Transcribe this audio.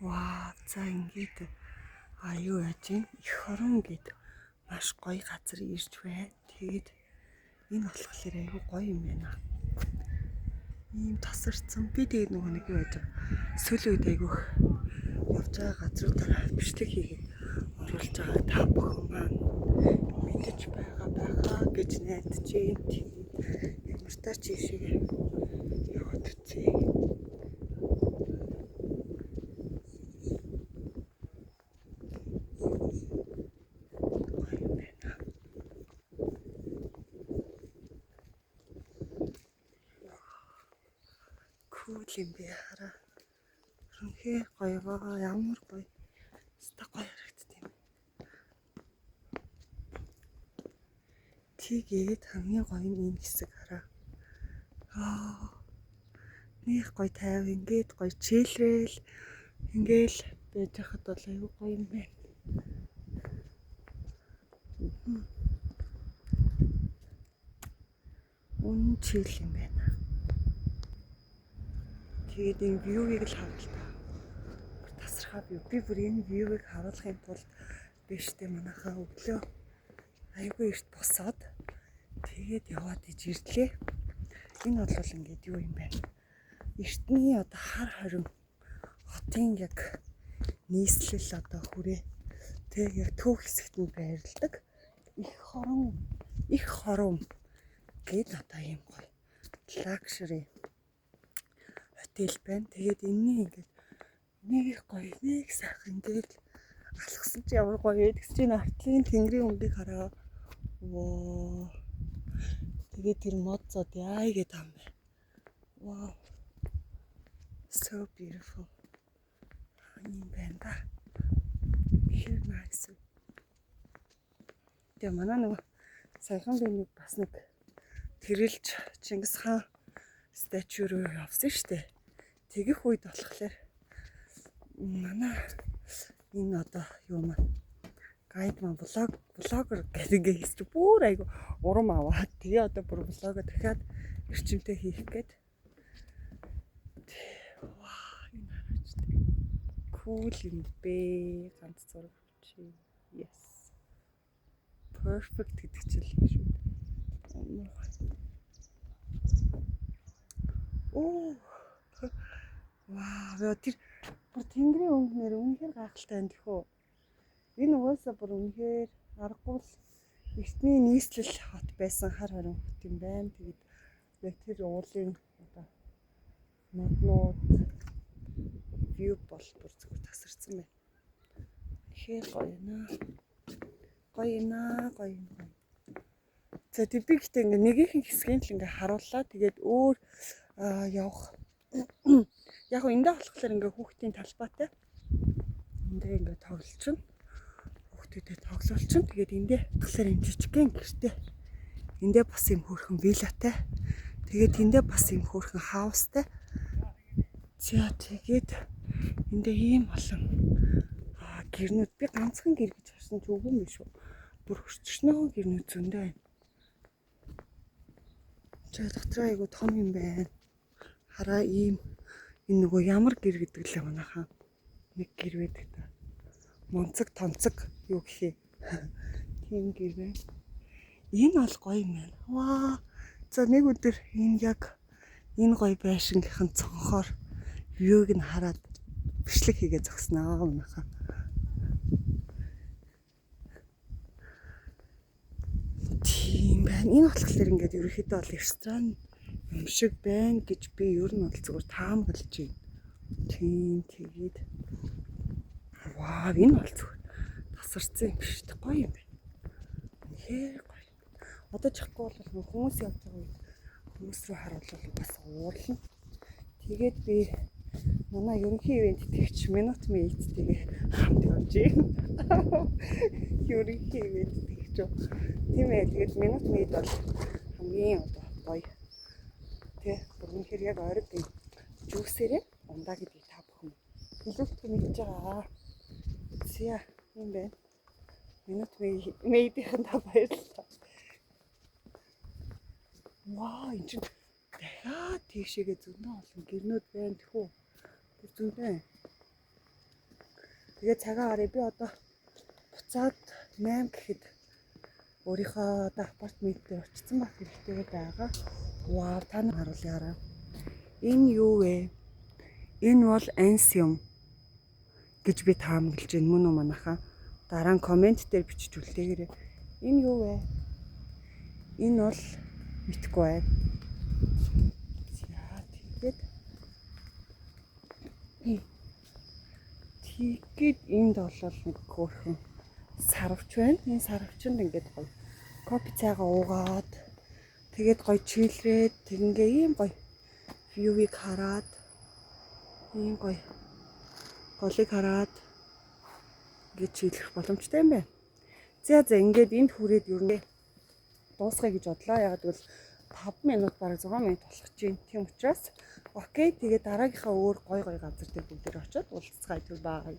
Вау, за ингээд аюу яжин их хорон гээд маш гоё газар ирж байна. Тэгээд энэ болохоор аюу гоё юм байна. Ийм тасарсан. Би тэгээд нөгөө нэг юу яаж сүүлийн үед айгүйх явж байгаа газруудаараа бичлэг хийгээд оруулж байгаа та бүхэн маань мэдэж байгаа гэж найдаж байна. Ямар таа чи шиг яваад үзье. Кул юм бэ хараа. Үнхээр гоё байгаа. Ямар гоё. Ста гоё харагддаг юм. Тэгээд хамгийн гоё нь энэ хэсэг хараа. Нэх гоё тайв ингээд гоё чийлрэл ингээл байж хахад бол аюу гоё юм байна. Чил юм байна. Тэгээд энэ вьюгийг л харах та. Тасархаа би бүр энэ вьюгийг харуулахын тулд биштэй манайхаа өглөө аюугүй эрт босоод тэгээд яваад иж ирлээ. Энэ бол ингээд юу юм байна. Эртний одоо хар хорин хотын яг нийслэл одоо хүрээ тэг яг төв хэсэгт нь байрладаг их хором гээд одоо юм гоё лакшери хотел байна. Тэгээд энэний ингээд нэг их гоё нэг сайхан ингээд алхсан чи ямар гоё вэ гэсэн чинь артлын тэнгэрийн өнгийг хараа. Воо. Тэгээд тэр модцод яа гэдэг юм бэ. Wow, so beautiful. Ийм байна да. Here nice. Тэгээ манай нөгөө саяхан би нэг бас нэг тэрэлж Чингис хаан статью руу явсан штэ. Тэгэх үед болохоор манай энэ одоо юу маань гайд маань блогер гэдэг хийсч бүр айгу урам аваад тэгээ одоо бүр блогоо дахиад эрчимтэй хийх гээд. Вау, энэ харагдаж. Cool юм бэ. Ганц зураг чи. Yes. Perfect гэдэг чил шүү. Оо. Вау, тэр бүр тэнгэрийн өнгөнөр үнэхээр гайхалтай байна тэхүү. Энэ угаасаа бүр үнэхээр аргагүй л эртний нийслэл хот байсан хар хорин хот юм байна. Тэгээд яг тэр уулын одоо нотнууд view бол бүр зүгээр тасарсан байна. Тэгэхээр гоё наа. Гоё наа, гоё юм. За тэг би гэхдээ ингээ нэгийнхэн хэсгийг л ингээ харууллаа. Тэгээд өөр явах яг эндээ болохоор ингээ хүүхдийн талбайтай. Эндээ ингээ тоглолчин. Хүүхдүүдэд тоглолчин. Тэгээд эндээ болохоор энэ жижигхэн гэртэй. Эндээ бас юм хөөрхөн виллатай. Тэгээд эндээ бас юм хөөрхөн хаустай. За тэгээд эндээ ийм олон гэрнүүд би ганцхан гэр гэж харсан ч үгүй юм шүү. Бүр өчнөөн гэрнүүд зөндөө байна. За дотроо айгу том юм байна. Хараа ийм энэ нөгөө ямар гэр гэдэг лээ манайхаа. Нэг гэр байдаг та. Монцог тонцог юу гэхээ. Тийм гэр байна. Энэ бол гоё юм байна. Ваа. За нэг өдөр энэ яг энэ гоё байшингийнхэн цонхоор вьюг нь хараад бичлэг хийгээ зогсноо манайхаа. Тийм байна. Энэ болохоор ингээд ерөөхдөө бол ресторан юм шиг байна гэж би ер нь бол зүгээр таамаглаж байна. Тийм тэгээд вау, энэ бол зүгээр тасарсан юм биш үү? Гоё юм байна. Үнэхээр гоё. Одоо чихгүй бол хүмүүс явж байгаа үед хүмүүс рүү харуулвал бас уурлна. Тэгээд би манай ерөнхий ивент итгэгч минут мэйдтэйгээ хамт явж байна. Ерөнхий ивент итгэгч. Тийм ээ, тэгээд минут мэйд бол хамгийн одоо гоё. Тэ үнэхээр яг ориг жүүсээрээ ундаа гэдгийг та бүхэн илүүхтэй мэдж байгаа. Зя юм байна. Минут мэйдийнхэн та баярлалаа. Вау, энэ чинь дахиад тийшээгээ зөндөө олон гэрнүүд байна тэхүү. Тэр зөндөө. Тэгээ цагаан гарыг би одоо буцаад 8 гэхэд өөрийнхөө одоо апартмент дээр очсон байх хэрэгтэй байгаа. Вау, та нар харуулъя. Энэ юу вэ? Энэ бол ансиум гэж би таамаглаж байна. Мөн үү манайхаа? Дараа нь комент дээр бичиж үлдээгээрэй. Энэ юу вэ? Энэ бол мэдгүй байна. За тэгээд энд бол нэг хөөрхөн сарвч байна. Энэ сарвчанд ингээд гоё кофе цайгаа уугаад тэгээд гоё чилрээд тэгингээ ийм гоё вьювийг хараад ийм гоё голыг хараад ингээд чийлэх боломжтой юм байна. За ингээд энд хүрээд юу нэ дуусгая гэж бодлоо. Яг гэвэл 5 минут бараг 6 минут болох чинь. Тийм учраас окей. Тэгээд дараагийнхаа өөр гой газар дээр бүгд очиод уулзцгаая. Бай.